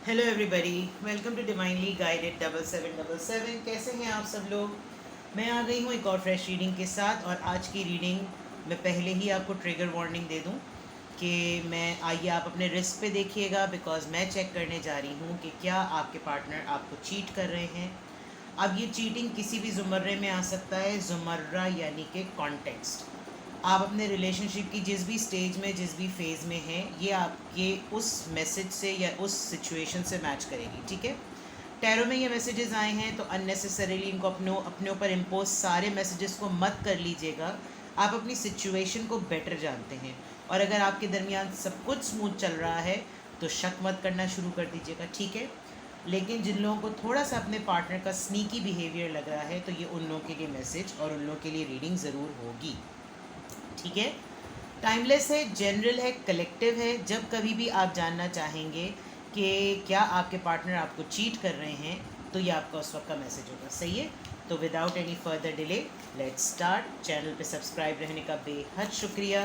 Hello everybody, welcome to divinely guided 7777। कैसे हैं आप सब लोग। मैं आ गई हूँ एक और फ्रेश रीडिंग के साथ। और आज की रीडिंग मैं पहले ही आपको ट्रिगर वार्निंग दे दूँ कि मैं आइए आप अपने रिस्क पे देखिएगा, बिकॉज मैं चेक करने जा रही हूँ कि क्या आपके पार्टनर आपको चीट कर रहे हैं। अब ये चीटिंग किसी भी ज़ुमर्रे में आ सकता है। ज़ुमर्रा यानी कि कॉन्टेक्स्ट। आप अपने रिलेशनशिप की जिस भी स्टेज में, जिस भी फेज़ में हैं, ये आपके उस मैसेज से या उस सिचुएशन से मैच करेगी। ठीक है। टैरो में ये मैसेजेस आए हैं तो अननेसेसरीली इनको अपने ऊपर इम्पोज सारे मैसेजेस को मत कर लीजिएगा। आप अपनी सिचुएशन को बेटर जानते हैं। और अगर आपके दरमियान सब कुछ स्मूथ चल रहा है तो शक मत करना शुरू कर दीजिएगा। ठीक है। लेकिन जिन लोगों को थोड़ा सा अपने पार्टनर का स्नीकी बिहेवियर लग रहा है तो ये उन लोगों के लिए मैसेज और उन लोगों के लिए रीडिंग ज़रूर होगी। ठीक है। टाइमलेस है, जनरल है, कलेक्टिव है। जब कभी भी आप जानना चाहेंगे कि क्या आपके पार्टनर आपको चीट कर रहे हैं तो ये आपका उस वक्त का मैसेज होगा। सही है। तो without any further delay let's start. Channel पे सब्सक्राइब रहने का बेहद शुक्रिया।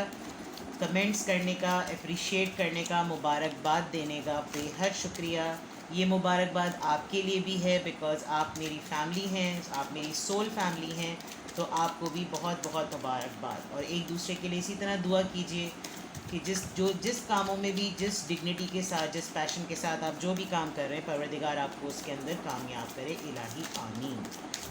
कमेंट्स करने का, अप्रिशिएट करने का, मुबारकबाद देने का बेहद शुक्रिया। ये मुबारकबाद आपके लिए भी है बिकॉज़ आप मेरी फैमिली हैं, आप मेरी सोल फैमिली हैं। तो आपको भी बहुत बहुत मुबारकबाद। और एक दूसरे के लिए इसी तरह दुआ कीजिए कि जिस कामों में भी, जिस डिग्निटी के साथ, जिस पैशन के साथ आप जो भी काम कर रहे हैं, परवरदिगार आपको उसके अंदर कामयाब करे। इलाही आमीन।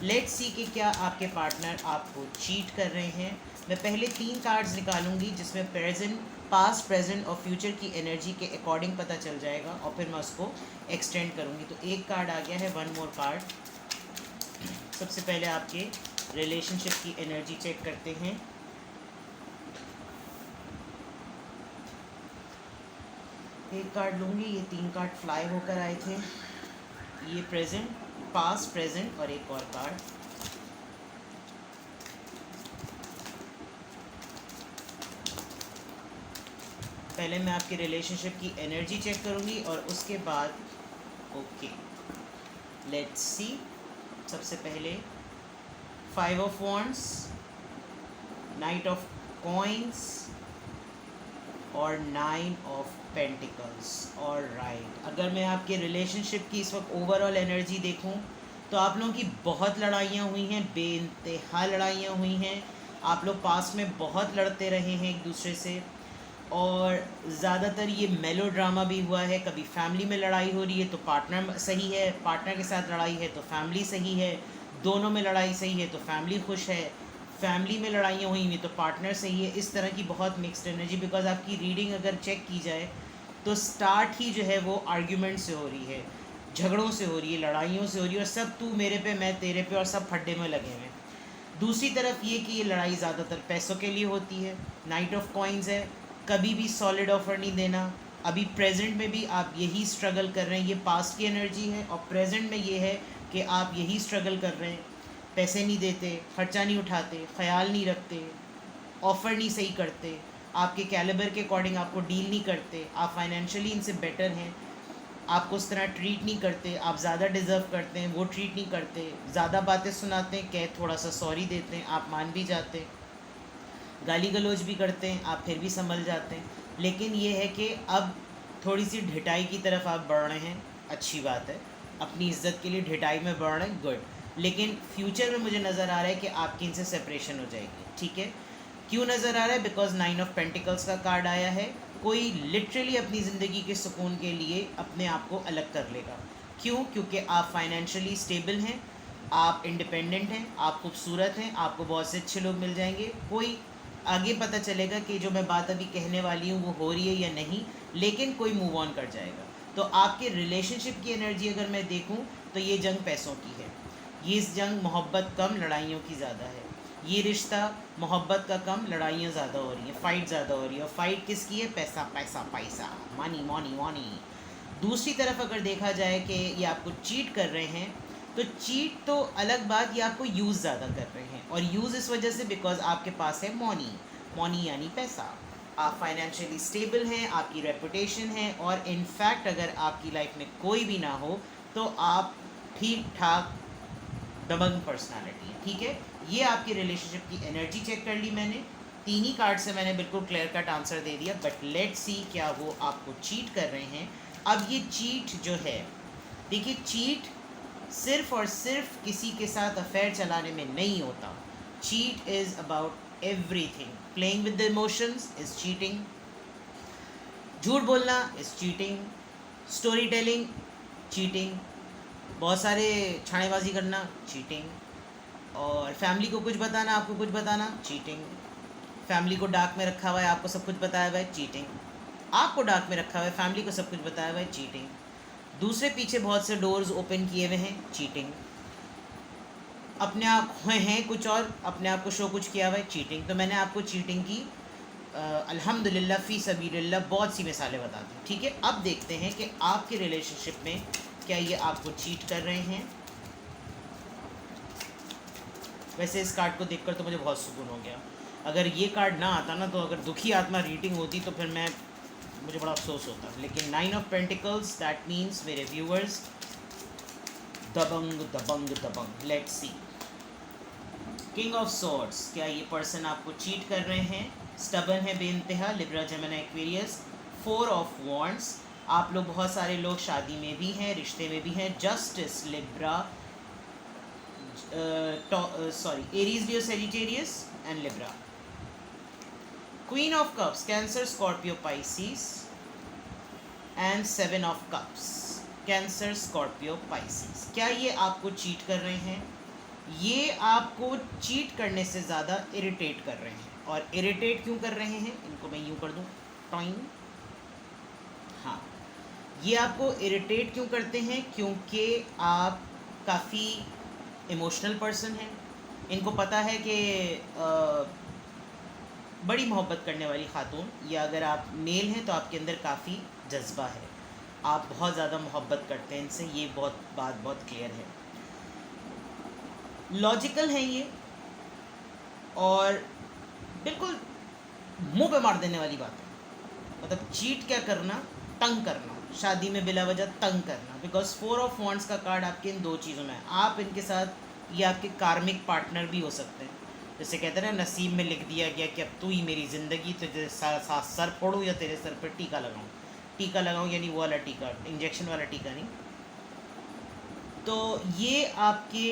लेट्स सी कि क्या आपके पार्टनर आपको चीट कर रहे हैं। मैं पहले 3 कार्ड्स निकालूंगी जिसमें प्रेजेंट, पास्ट, प्रेजेंट और फ्यूचर की एनर्जी के अकॉर्डिंग पता चल जाएगा और फिर मैं उसको एक्सटेंड करूंगी। तो एक कार्ड आ गया है, वन मोर कार्ड। सबसे पहले आपके रिलेशनशिप की एनर्जी चेक करते हैं। एक कार्ड लूँगी। ये 3 कार्ड फ्लाई होकर आए थे। ये प्रेजेंट, पास्ट, प्रेजेंट और एक और कार्ड। पहले मैं आपके रिलेशनशिप की एनर्जी चेक करूँगी और उसके बाद ओके लेट्स सी। सबसे पहले 5 of wands, night of coins और 9 ऑफ पेंटिकल्स। और राइट, अगर मैं आपके रिलेशनशिप की इस वक्त ओवरऑल एनर्जी देखूं तो आप लोगों की बहुत लड़ाइयाँ हुई हैं, बेइंतहा लड़ाइयाँ हुई हैं। आप लोग पास्ट में बहुत लड़ते रहे हैं एक दूसरे से। और ज़्यादातर ये मेलो ड्रामा भी हुआ है। कभी फैमिली में लड़ाई हो रही है तो पार्टनर सही है, पार्टनर के साथ लड़ाई है तो फैमिली सही है, दोनों में लड़ाई सही है तो फैमिली खुश है, फैमिली में लड़ाइयाँ हुई हुई तो पार्टनर सही है। इस तरह की बहुत मिक्स्ड एनर्जी। बिकॉज आपकी रीडिंग अगर चेक की जाए तो स्टार्ट ही जो है वो आर्ग्यूमेंट से हो रही है, झगड़ों से हो रही है, लड़ाइयों से हो रही है। और सब तू मेरे पे, मैं तेरे पे, और सब फड्डे में लगे हुए हैं। दूसरी तरफ ये कि ये लड़ाई ज़्यादातर पैसों के लिए होती है। नाइट ऑफ कॉइन्स है, कभी भी सॉलिड ऑफर नहीं देना। अभी प्रेजेंट में भी आप यही स्ट्रगल कर रहे हैं। ये पास्ट की एनर्जी है और प्रेजेंट में ये है कि आप यही स्ट्रगल कर रहे हैं। पैसे नहीं देते, खर्चा नहीं उठाते, ख्याल नहीं रखते, ऑफ़र नहीं सही करते, आपके कैलिबर के अकॉर्डिंग आपको डील नहीं करते, आप फाइनेंशियली इनसे बेटर हैं, आपको उस तरह ट्रीट नहीं करते, आप ज़्यादा डिज़र्व करते हैं, वो ट्रीट नहीं करते, ज़्यादा बातें सुनाते हैं, कह थोड़ा सा सॉरी देते हैं, आप मान भी जाते हैं, गाली गलौज भी करते हैं, आप फिर भी संभल जाते हैं। लेकिन ये है कि अब थोड़ी सी ढिठाई की तरफ आप बढ़ रहे हैं। अच्छी बात है, अपनी इज्जत के लिए ढिठाई में बढ़ रहे हैं, गुड। लेकिन फ्यूचर में मुझे नज़र आ रहा है कि आपकी इनसे सेपरेशन हो जाएगी। ठीक है। क्यों नज़र आ रहा है? बिकॉज 9 ऑफ पेंटिकल्स का कार्ड आया है। कोई लिटरली अपनी ज़िंदगी के सुकून के लिए अपने आप को अलग कर लेगा। क्यों? क्योंकि आप फाइनेंशियली स्टेबल हैं, आप इंडिपेंडेंट हैं, आप खूबसूरत हैं, आपको बहुत से अच्छे लोग मिल जाएंगे। कोई आगे पता चलेगा कि जो मैं बात अभी कहने वाली हूँ वो हो रही है या नहीं, लेकिन कोई मूव ऑन कर जाएगा। तो आपके रिलेशनशिप की एनर्जी अगर मैं देखूँ तो ये जंग पैसों की है। ये जंग मोहब्बत कम, लड़ाइयों की ज़्यादा है। ये रिश्ता मोहब्बत का कम, लड़ाइयाँ ज़्यादा हो रही हैं, फ़ाइट ज़्यादा हो रही है। और फाइट किसकी है? पैसा पैसा पैसा, मनी मनी मनी। दूसरी तरफ अगर देखा जाए कि ये आपको चीट कर रहे हैं तो चीट तो अलग बात, ये आपको यूज़ ज़्यादा कर रहे हैं। और यूज़ इस वजह से बिकॉज आपके पास है मनी। मनी यानी पैसा। आप फाइनेंशियली स्टेबल हैं, आपकी रेपुटेशन है, और इनफैक्ट अगर आपकी लाइफ में कोई भी ना हो तो आप ठीक ठाक दबंग पर्सनालिटी है। ठीक है। ये आपकी रिलेशनशिप की एनर्जी चेक कर ली मैंने। 3 ही कार्ड से मैंने बिल्कुल क्लियर कट आंसर दे दिया। बट लेट्स सी क्या वो आपको चीट कर रहे हैं अब ये चीट जो है, देखिए चीट सिर्फ और सिर्फ किसी के साथ अफेयर चलाने में नहीं होता. Cheat is about everything. Playing with the emotions is cheating. झूठ बोलना is cheating. Story telling cheating. बहुत सारे छानेबाजी करना चीटिंग. और फैमिली को कुछ बताना, आपको कुछ बताना चीटिंग. फैमिली को डाक में रखा हुआ है, आपको सब कुछ बताया हुआ है चीटिंग. आपको डाक में रखा हुआ है, फैमिली को सब कुछ बताया हुआ है चीटिंग. दूसरे पीछे बहुत से डोर्स ओपन किए हुए हैं चीटिंग. अपने आप हैं कुछ और, अपने आप को शो कुछ किया हुआ है चीटिंग. तो मैंने आपको चीटिंग की अल्हम्दुलिल्लाह फ़ी सबीलिल्लाह बहुत सी मिसालें बता दी. ठीक है, अब देखते हैं कि आपके रिलेशनशिप में क्या ये आपको चीट कर रहे हैं. वैसे इस कार्ड को देखकर तो मुझे बहुत सुकून हो गया. अगर ये कार्ड ना आता ना, तो अगर दुखी आत्मा रीडिंग होती तो फिर मुझे बड़ा अफसोस होता. लेकिन 9 ऑफ पेंटिकल्स, दैट मीन्स मेरे व्यूअर्स दबंग दबंग दबंग. Let's see. King of swords, क्या ये पर्सन आपको चीट कर रहे हैं? स्टबन है बेइंतहा, Libra Gemini Aquarius. 4 of wands, आप लोग बहुत सारे लोग शादी में भी हैं, रिश्ते में भी हैं. Justice, Libra, Aries, Leo, Sagittarius and Libra. Queen of cups, cancer, Scorpio, Pisces. And 7 of cups, cancer, Scorpio, Pisces. क्या ये आपको चीट कर रहे हैं? ये आपको चीट करने से ज़्यादा इरिटेट कर रहे हैं. और इरिटेट क्यों कर रहे हैं? इनको मैं यूँ कर दूँ, टाइम. हाँ, ये आपको इरिटेट क्यों करते हैं? क्योंकि आप काफ़ी इमोशनल पर्सन हैं. इनको पता है कि बड़ी मोहब्बत करने वाली खातून, या अगर आप मेल हैं तो आपके अंदर काफ़ी जज्बा है. आप बहुत ज़्यादा मोहब्बत करते हैं इनसे. ये बात बहुत क्लियर है. लॉजिकल है ये, और बिल्कुल मुंह पे मार देने वाली बात है. मतलब चीट क्या करना? तंग करना. शादी में बिला वजह तंग करना. बिकॉज 4 ऑफ वॉन्ड्स का कार्ड आपके इन 2 चीज़ों में है. आप इनके साथ, ये आपके कार्मिक पार्टनर भी हो सकते हैं. जैसे कहते हैं ना, नसीब में लिख दिया गया कि अब तू ही मेरी ज़िंदगी, तो तेरे साथ सर फोड़ूँ या तेरे सर पर टीका लगाऊँ. टीका लगाऊँ यानी वो वाला टीका, इंजेक्शन वाला टीका नहीं. तो ये आपके,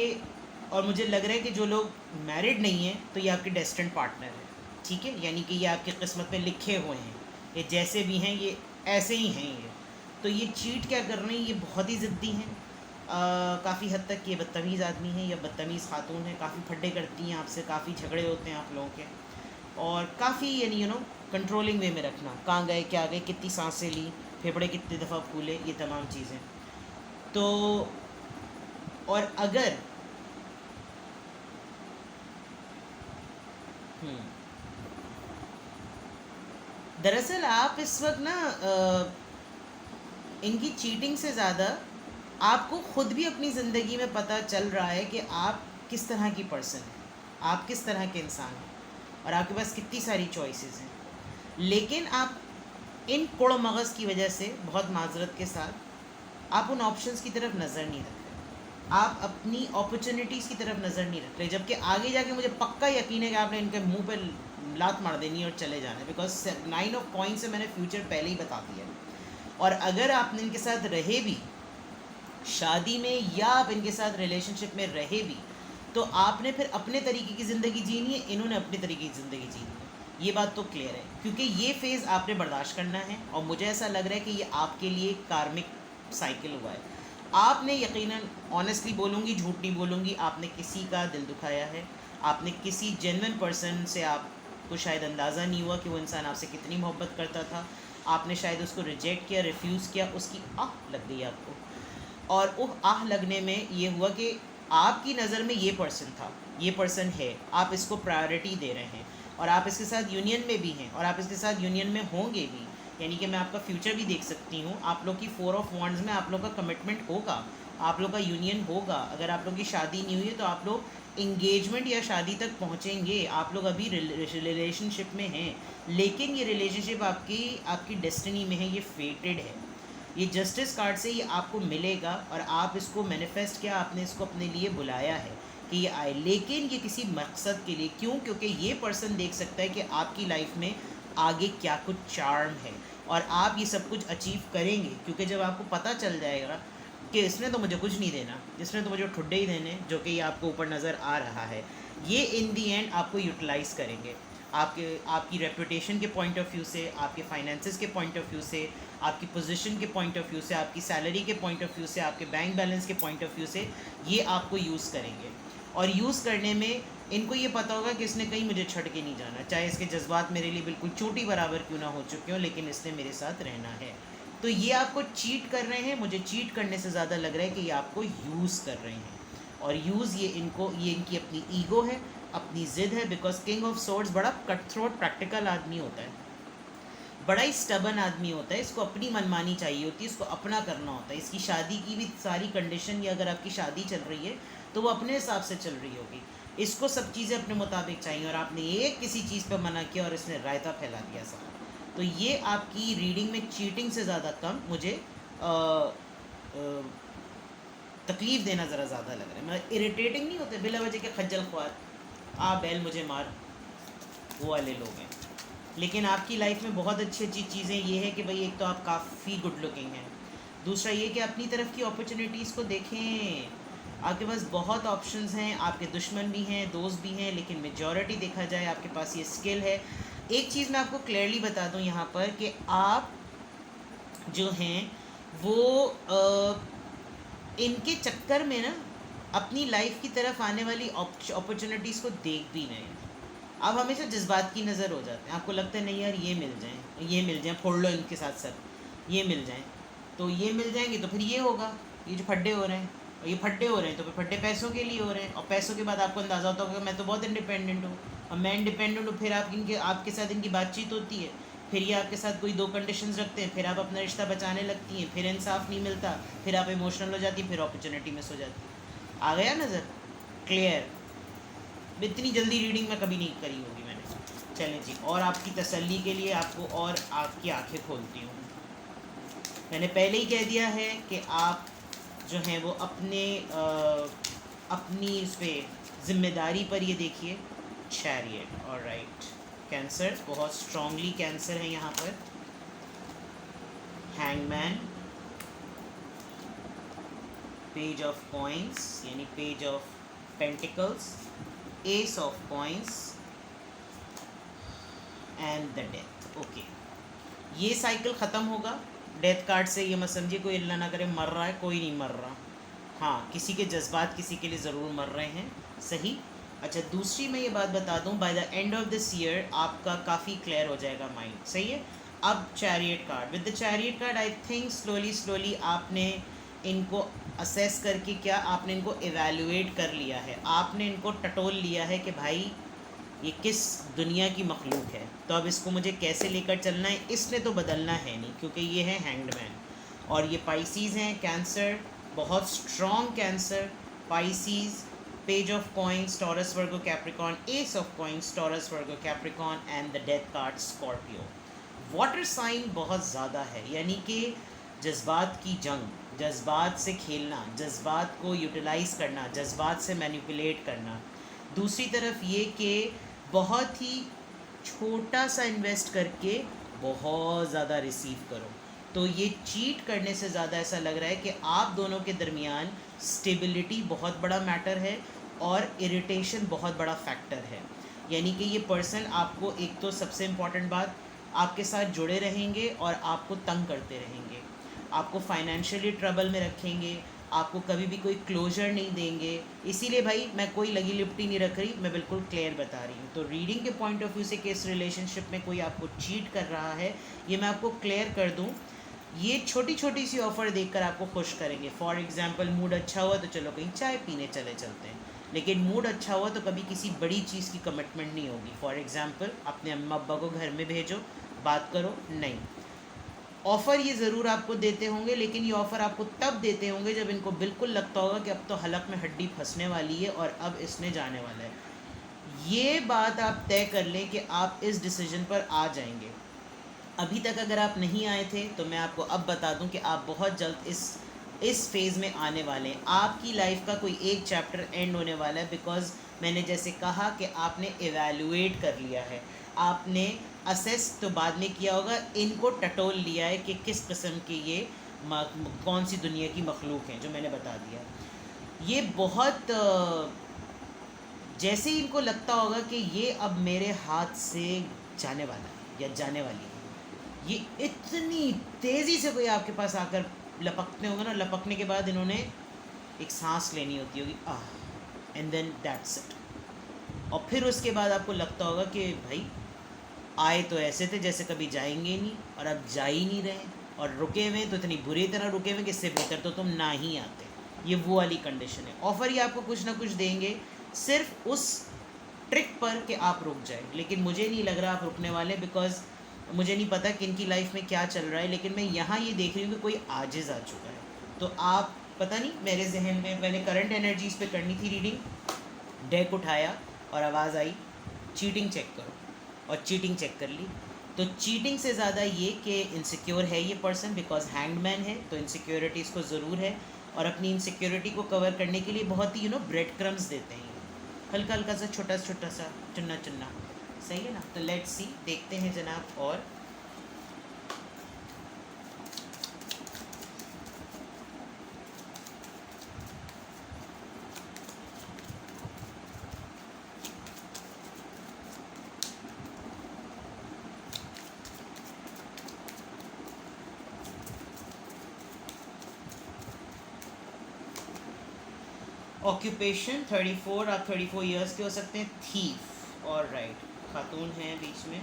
और मुझे लग रहा है कि जो लोग मैरिड नहीं हैं तो ये आपके डेस्टिन्ड पार्टनर है. ठीक है, यानी कि ये आपकी किस्मत में लिखे हुए हैं. ये जैसे भी हैं ये ऐसे ही हैं ये. तो ये चीट क्या कर रहे हैं? ये बहुत ही ज़िद्दी हैं. काफ़ी हद तक ये बदतमीज़ आदमी है या बदतमीज़ खातून है. काफ़ी फड्डे करती हैं आपसे, काफ़ी झगड़े होते हैं आप लोगों के. और काफ़ी यानी कंट्रोलिंग वे में रखना. कहाँ गए, क्या गए, कितनी सांसें ली, फेफड़े कितनी दफ़ा फूले, ये तमाम चीज़ें. तो और अगर दरअसल आप इस वक्त ना इनकी चीटिंग से ज़्यादा आपको ख़ुद भी अपनी ज़िंदगी में पता चल रहा है कि आप किस तरह की पर्सन हैं, आप किस तरह के इंसान हैं, और आपके पास कितनी सारी चॉइसेस हैं. लेकिन आप इन कोड़ मगज़ की वजह से, बहुत माजरत के साथ, आप उन ऑप्शंस की तरफ नज़र नहीं रख रहे. आप अपनी अपॉर्चुनिटीज़ की तरफ नज़र नहीं रख रहे. जबकि आगे जाके मुझे पक्का यकीन है कि आपने इनके मुंह पे लात मार देनी है और चले जाना है. बिकॉज 9 ऑफ कॉइन से मैंने फ्यूचर पहले ही बता दिया. और अगर आपने इनके साथ रहे भी शादी में, या आप इनके साथ रिलेशनशिप में रहे भी, तो आपने फिर अपने तरीके की ज़िंदगी जीनी है, इन्होंने अपनी तरीके की ज़िंदगी जीनी है. ये बात तो क्लियर है. क्योंकि ये फ़ेज़ आपने बर्दाश्त करना है. और मुझे ऐसा लग रहा है कि ये आपके लिए कार्मिक साइकिल हुआ है. आपने यकीनन, ऑनेस्टली बोलूँगी, झूठ नहीं बोलूँगी, आपने किसी का दिल दुखाया है. आपने किसी जेन्युइन पर्सन से, आपको शायद अंदाज़ा नहीं हुआ कि वो इंसान आपसे कितनी मोहब्बत करता था. आपने शायद उसको रिजेक्ट किया, रिफ्यूज़ किया, उसकी आह लग गई आपको. और वो आह लगने में ये हुआ कि आपकी नज़र में ये पर्सन था, ये पर्सन है, आप इसको प्रायोरिटी दे रहे हैं, और आप इसके साथ यूनियन में भी हैं, और आप इसके साथ यूनियन में होंगे भी. यानी कि मैं आपका फ्यूचर भी देख सकती हूँ. आप लोग की 4 ऑफ वॉन्ड्स में आप लोग का कमिटमेंट होगा, आप लोग का यूनियन होगा. अगर आप लोग की शादी नहीं हुई है तो आप लोग इंगेजमेंट या शादी तक पहुँचेंगे. आप लोग अभी रिलेशनशिप में हैं, लेकिन ये रिलेशनशिप आपकी डेस्टिनी में है, ये फेटेड है. ये जस्टिस कार्ड से ये आपको मिलेगा, और आप इसको मैनिफेस्ट किया, आपने इसको अपने लिए बुलाया है कि ये आए. लेकिन ये किसी मकसद के लिए. क्यों? क्योंकि ये पर्सन देख सकता है कि आपकी लाइफ में आगे क्या कुछ चार्म है, और आप ये सब कुछ अचीव करेंगे, क्योंकि जब आपको पता चल जाएगा कि इसने तो मुझे कुछ नहीं देना, इसने तो मुझे ठुड्डे ही देने, जो कि ये आपको ऊपर नज़र आ रहा है, ये इन दी एंड आपको यूटिलाइज़ करेंगे आपकी रेपुटेशन के पॉइंट ऑफ व्यू से, आपके फाइनेंसेस के पॉइंट ऑफ व्यू से, आपकी पोजीशन के पॉइंट ऑफ व्यू से, आपकी सैलरी के पॉइंट ऑफ व्यू से, आपके बैंक बैलेंस के पॉइंट ऑफ व्यू से, ये आपको यूज़ करेंगे। और यूज़ करने में इनको ये पता होगा कि इसने कहीं मुझे छड़ के नहीं जाना, चाहे इसके जज्बात मेरे लिए बिल्कुल चोटी बराबर क्यों ना हो चुके हों, लेकिन इसने मेरे साथ रहना है। तो ये आपको चीट कर रहे हैं, मुझे चीट करने से ज़्यादा लग रहा है कि ये आपको यूज़ कर रहे हैं। और यूज़ ये इनकी अपनी ईगो है, अपनी ज़िद है, बिकॉज किंग ऑफ सोर्ड्स बड़ा कट थ्रोट प्रैक्टिकल आदमी होता है, बड़ा ही स्टबन आदमी होता है, इसको अपनी मनमानी चाहिए होती है, इसको अपना करना होता है। इसकी शादी की भी सारी कंडीशन, या अगर आपकी शादी चल रही है तो वो अपने हिसाब से चल रही होगी, इसको सब चीज़ें अपने मुताबिक चाहिए, और आपने एक किसी चीज़ पर मना किया और इसने रायता फैला दिया सारा। तो ये आपकी रीडिंग में चीटिंग से ज़्यादा कम मुझे तकलीफ़ देना ज़रा ज़्यादा लग रहा है। मतलब इरिटेटिंग नहीं होते बिला वजह के खज्जल ख्वार, आ बैल मुझे मार, वो वाले लोग हैं। लेकिन आपकी लाइफ में बहुत अच्छी अच्छी चीज़ें ये है कि भाई एक तो आप काफ़ी गुड लुकिंग हैं, दूसरा ये कि अपनी तरफ की अपॉर्चुनिटीज़ को देखें, आपके पास बहुत ऑप्शंस हैं, आपके दुश्मन भी हैं, दोस्त भी हैं, लेकिन मेजॉरिटी देखा जाए आपके पास ये स्किल है। एक चीज़ मैं आपको क्लियरली बता दूं यहाँ पर कि आप जो हैं वो इनके चक्कर में ना अपनी लाइफ की तरफ आने वाली अपॉर्चुनिटीज़ को देख भी नहीं। आप हमेशा जज्बात की नज़र हो जाते हैं, आपको लगता है नहीं यार ये मिल जाएं, फोड़ लो इनके साथ सर, ये मिल जाएं, तो ये मिल जाएंगे तो फिर ये होगा, ये जो फड्डे हो रहे हैं, और ये फड्डे हो रहे हैं तो फिर फड्डे पैसों के लिए हो रहे हैं, और पैसों के बाद आपको अंदाज़ा होता होगा मैं तो बहुत इंडिपेंडेंट हूँ, और मैं इंडिपेंडेंट हूँ, फिर आपके साथ इनकी बातचीत होती है, फिर ये आपके साथ कोई दो कंडीशंस रखते हैं, फिर आप अपना रिश्ता बचाने लगती हैं, फिर इंसाफ नहीं मिलता, फिर आप इमोशनल हो जाती हैं, फिर अपॉर्चुनिटी मिस हो जाती है। आ गया नज़र क्लियर? इतनी जल्दी रीडिंग में कभी नहीं करी होगी मैंने। चलें जी, और आपकी तसल्ली के लिए आपको और आपकी आंखें खोलती हूँ। मैंने पहले ही कह दिया है कि आप जो हैं वो अपनी इस पर ज़िम्मेदारी पर ये देखिए, चैरियट। ऑलराइट, कैंसर बहुत स्ट्रांगली कैंसर है यहाँ पर। हैंगमैन, पेज ऑफ कॉइंस यानी page of pentacles, S of coins and the death. Okay, ये साइकिल ख़त्म होगा डेथ कार्ड से। ये मत समझिए कोई अल्लाह ना करे मर रहा है, कोई नहीं मर रहा। हाँ, किसी के जज्बात किसी के लिए ज़रूर मर रहे हैं, सही। अच्छा, दूसरी मैं ये बात बता दूं, by the end of this year आपका काफ़ी क्लियर हो जाएगा माइंड, सही है। अब chariot card, with the chariot card I think slowly आपने इनको असेस करके, क्या आपने इनको एवेल्युएट कर लिया है, आपने इनको टटोल लिया है कि भाई ये किस दुनिया की मखलूक है, तो अब इसको मुझे कैसे लेकर चलना है। इसने तो बदलना है नहीं, क्योंकि ये है हैंग्ड मैन, और ये पाइसीज़ हैं, कैंसर, बहुत strong Cancer, Pisces, page of coins, Taurus Virgo Capricorn, ace of coins, Taurus Virgo Capricorn and the death card Scorpio. Water sign बहुत ज़्यादा है, यानी कि जज्बात की जंग, जज्बात से खेलना, जज्बात को यूटिलाइज़ करना, जज्बात से मैनिपुलेट करना। दूसरी तरफ ये कि बहुत ही छोटा सा इन्वेस्ट करके बहुत ज़्यादा रिसीव करो। तो ये चीट करने से ज़्यादा ऐसा लग रहा है कि आप दोनों के दरमियान स्टेबिलिटी बहुत बड़ा मैटर है और इरिटेशन बहुत बड़ा फैक्टर है। यानी कि ये पर्सन आपको, एक तो सबसे इम्पॉर्टेंट बात, आपके साथ जुड़े रहेंगे और आपको तंग करते रहेंगे, आपको फाइनेंशियली ट्रबल में रखेंगे, आपको कभी भी कोई क्लोजर नहीं देंगे। इसीलिए भाई मैं कोई लगी लिपटी नहीं रख रही, मैं बिल्कुल क्लियर बता रही हूँ। तो रीडिंग के पॉइंट ऑफ व्यू से कि इस रिलेशनशिप में कोई आपको चीट कर रहा है, ये मैं आपको क्लियर कर दूँ। ये छोटी छोटी सी ऑफ़र देखकर आपको खुश करेंगे। फॉर एग्जांपल, मूड अच्छा हुआ तो चलो कहीं चाय पीने चले चलते हैं, लेकिन मूड अच्छा हुआ तो कभी किसी बड़ी चीज़ की कमिटमेंट नहीं होगी। फॉर एग्जांपल, अपने अम्मा अब्बा को घर में भेजो, बात करो, नहीं। ऑफ़र ये ज़रूर आपको देते होंगे, लेकिन ये ऑफ़र आपको तब देते होंगे जब इनको बिल्कुल लगता होगा कि अब तो हलक में हड्डी फंसने वाली है और अब इसने जाने वाला है। ये बात आप तय कर लें कि आप इस डिसीजन पर आ जाएंगे। अभी तक अगर आप नहीं आए थे तो मैं आपको अब बता दूं कि आप बहुत जल्द इस फेज़ में आने वाले हैं। आपकी लाइफ का कोई एक चैप्टर एंड होने वाला है, बिकॉज़ मैंने जैसे कहा कि आपने एवेल्युएट कर लिया है। आपने असेस तो बाद में किया होगा, इनको टटोल लिया है कि किस किस्म के ये कौन सी दुनिया की मखलूक हैं, जो मैंने बता दिया। ये बहुत जैसे ही इनको लगता होगा कि ये अब मेरे हाथ से जाने वाला है या जाने वाली है, ये इतनी तेज़ी से कोई आपके पास आकर लपकते होंगे ना, लपकने के बाद इन्होंने एक सांस लेनी होती होगी, आह, एंड देन दैट्स इट। और फिर उसके बाद आपको लगता होगा कि भाई आए तो ऐसे थे जैसे कभी जाएंगे ही नहीं, और अब जा ही नहीं रहे, और रुके हुए तो इतनी बुरी तरह रुके हुए कि इससे बेहतर तो तुम ना ही आते। ये वो वाली कंडीशन है। ऑफ़र ये आपको कुछ ना कुछ देंगे सिर्फ उस ट्रिक पर कि आप रुक जाए, लेकिन मुझे नहीं लग रहा आप रुकने वाले, बिकॉज मुझे नहीं पता कि इनकी लाइफ में क्या चल रहा है, लेकिन मैं यहाँ ये देख रही हूँ कि कोई आजिज़ आ चुका है। तो आप पता नहीं, मेरे जहन में मैंने करंट एनर्जीज़ पे करनी थी रीडिंग, डेक उठाया और आवाज़ आई चीटिंग चेक करो, और चीटिंग चेक कर ली। तो चीटिंग से ज़्यादा ये कि इनसिक्योर है ये पर्सन, बिकॉज हैंगमैन है, तो इनसिक्योरिटीज़ को ज़रूर है, और अपनी इनसिक्योरिटी को कवर करने के लिए बहुत ही ब्रेड क्रम्स देते हैं, हल्का हल्का सा छोटा सा चुन्ना चुन्ना, सही है ना। तो लेट्स सी, देखते हैं जनाब। और ऑक्यूपेशन 34, आप 34 इयर्स के हो सकते हैं। थीफ, और राइट, खातून हैं बीच में।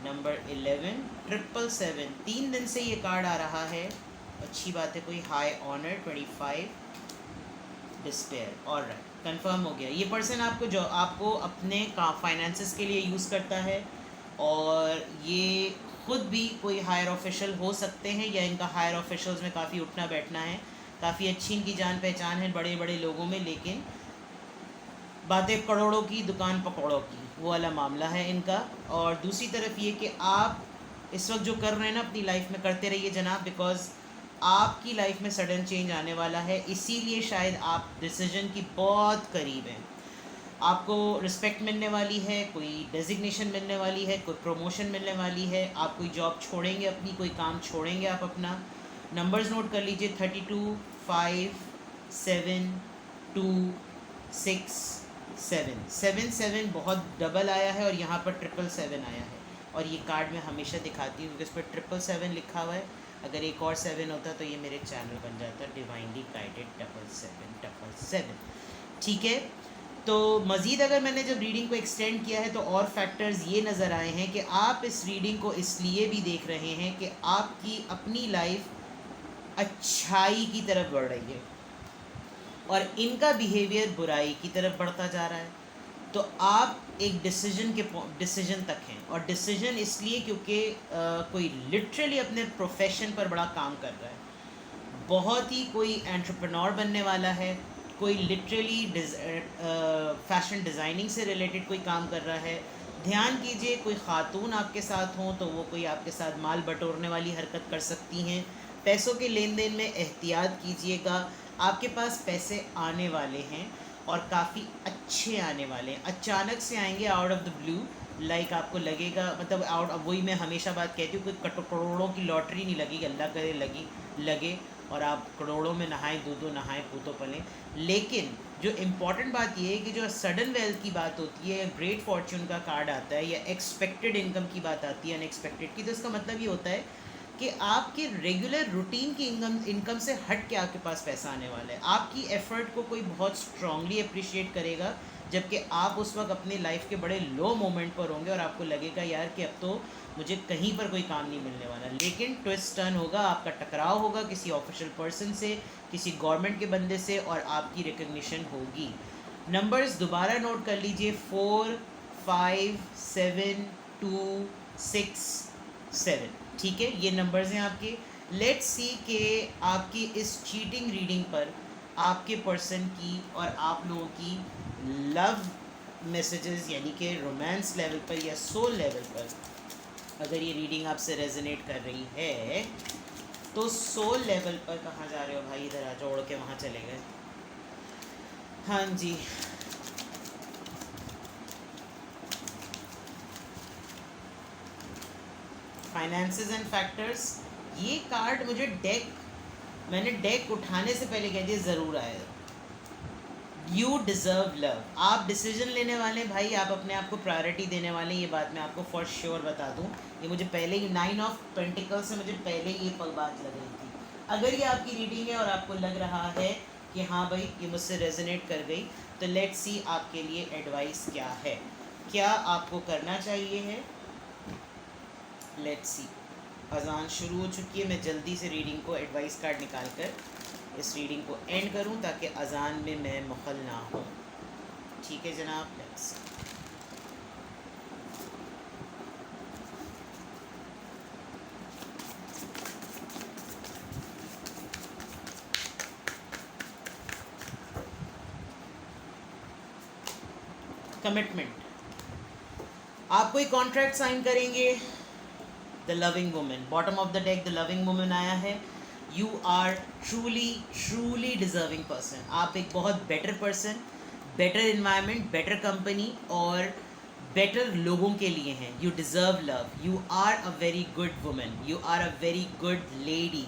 नंबर 11, 777, 3 दिन से ये कार्ड आ रहा है, अच्छी बात है। कोई हाई ऑनर, 25, डिस्पेयर, और राइट, कन्फर्म हो गया। ये पर्सन आपको अपने फाइनेंसिस के लिए यूज़ करता है, और ये खुद भी कोई हायर ऑफिशियल हो सकते हैं, या इनका हायर ऑफिशियल्स में काफ़ी उठना बैठना है, काफ़ी अच्छी इनकी जान पहचान है बड़े बड़े लोगों में, लेकिन बातें करोड़ों की, दुकान पकौड़ों की, वो वाला मामला है इनका। और दूसरी तरफ ये कि आप इस वक्त जो कर रहे हैं ना अपनी लाइफ में, करते रहिए जनाब, बिकॉज़ आपकी लाइफ में सडन चेंज आने वाला है, इसीलिए शायद आप डिसीजन की बहुत करीब हैं। आपको रिस्पेक्ट मिलने वाली है, कोई डेजिग्नेशन मिलने वाली है, कोई प्रमोशन मिलने वाली है, आप कोई जॉब छोड़ेंगे अपनी, कोई काम छोड़ेंगे आप अपना। नंबर्स नोट कर लीजिए, 32, 5, 7, 2, 6, 7, 7 बहुत डबल आया है, और यहाँ पर 777 आया है। और ये कार्ड मैं हमेशा दिखाती हूँ क्योंकि इस पर 777 लिखा हुआ है। अगर एक और 7 होता तो ये मेरे चैनल बन जाता, डिवाइनली गाइडेड 777। ठीक है, तो मज़ीद अगर मैंने जब रीडिंग को एक्सटेंड किया है तो और फैक्टर्स ये नज़र आए हैं कि आप इस रीडिंग को इसलिए भी देख रहे हैं कि आपकी अपनी लाइफ अच्छाई की तरफ बढ़ रही है, और इनका बिहेवियर बुराई की तरफ बढ़ता जा रहा है। तो आप एक डिसीजन तक हैं, और डिसीजन इसलिए क्योंकि कोई लिटरली अपने प्रोफेशन पर बड़ा काम कर रहा है, बहुत ही कोई एंटरप्रेन्योर बनने वाला है, कोई लिटरली फैशन डिज़ाइनिंग से रिलेटेड कोई काम कर रहा है। ध्यान कीजिए, कोई ख़ातून आपके साथ हों तो वो कोई आपके साथ माल बटोरने वाली हरकत कर सकती हैं। पैसों के लेन देन में एहतियात कीजिएगा, आपके पास पैसे आने वाले हैं, और काफ़ी अच्छे आने वाले हैं, अचानक से आएंगे, out of the blue. Like आपको लगेगा, मतलब वही मैं हमेशा बात कहती हूँ, कोई करोड़ों की लॉटरी नहीं लगेगी, अल्लाह करे लगे और आप करोड़ों में नहाएं, दूधो नहाएं, पूतो पलें। लेकिन जो इम्पॉर्टेंट बात ये है कि जो सडन वेल्थ की बात होती है, ग्रेट फॉर्च्यून का कार्ड आता है, या एक्सपेक्टेड इनकम की बात आती है, अनएक्सपेक्टेड की, तो इसका मतलब ये होता है कि आपके रेगुलर रूटीन की इनकम से हट के आपके पास पैसा आने वाला है। आपकी एफ़र्ट को कोई बहुत स्ट्रांगली अप्रिशिएट करेगा, जबकि आप उस वक्त अपनी लाइफ के बड़े लो मोमेंट पर होंगे, और आपको लगेगा यार कि अब तो मुझे कहीं पर कोई काम नहीं मिलने वाला। लेकिन ट्विस्ट टर्न होगा, आपका टकराव होगा किसी ऑफिशियल पर्सन से, किसी गवर्नमेंट के बंदे से, और आपकी रिकग्निशन होगी। नंबर्स दोबारा नोट कर लीजिए, 4, 5, 7, 2, 6, 7। ठीक है, ये नंबर्स हैं आपके। लेट्स सी कि आपकी इस चीटिंग रीडिंग पर आपके पर्सन की और आप लोगों की लव मैसेजेस, यानी कि रोमांस लेवल पर या सोल लेवल पर अगर ये रीडिंग आपसे रेजोनेट कर रही है, तो सोल लेवल पर कहाँ जा रहे हो भाई, इधर आ जाओ, उड़ के वहाँ चले गए। हाँ जी, फाइनेंसेस एंड फैक्टर्स। ये कार्ड मुझे मैंने डेक उठाने से पहले कह दिया ज़रूर आएगा। You deserve love. आप डिसीजन लेने वाले हैं भाई, आप अपने आप को प्रायोरिटी देने वाले हैं, ये बात मैं आपको फॉर श्योर बता दूं। ये मुझे पहले ही 9 ऑफ पेंटिकल्स से मुझे पहले ही ये बात लग रही थी। अगर ये आपकी रीडिंग है और आपको लग रहा है कि हाँ भाई ये मुझसे रेजोनेट कर गई, तो लेट्स सी आपके लिए एडवाइस क्या है, क्या आपको करना चाहिए है। Let's see. अजान शुरू हो चुकी है, मैं जल्दी से रीडिंग को एडवाइस कार्ड निकाल कर इस रीडिंग को एंड करूं ताकि अजान में मैं मुखल ना हूं। ठीक है जनाब, लेट्स कमिटमेंट। आप कोई कॉन्ट्रैक्ट साइन करेंगे। The loving women, bottom of the deck the loving women आया है। You are truly deserving person. आप एक बहुत better person, better environment, better company और बेटर लोगों के लिए हैं। You deserve love. You are a very good women, you are a very good lady.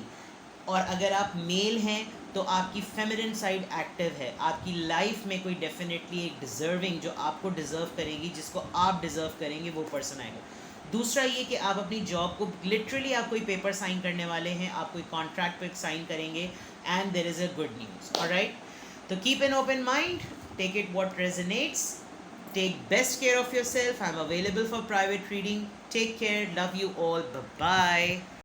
और अगर आप मेल हैं तो आपकी फेमिनिन साइड एक्टिव है। आपकी लाइफ में कोई डेफिनेटली एक डिज़र्विंग, जो आपको डिज़र्व करेगी, जिसको आप डिज़र्व करेंगे, वो पर्सन आएगा। दूसरा ये कि आप अपनी जॉब को लिटरली आप कोई पेपर साइन करने वाले हैं, आप कोई कॉन्ट्रैक्ट पे साइन करेंगे and there is a good news. Alright, तो keep an open mind, take it what resonates, take best care of yourself. I'm available for private reading. Take care, love you all, bye bye.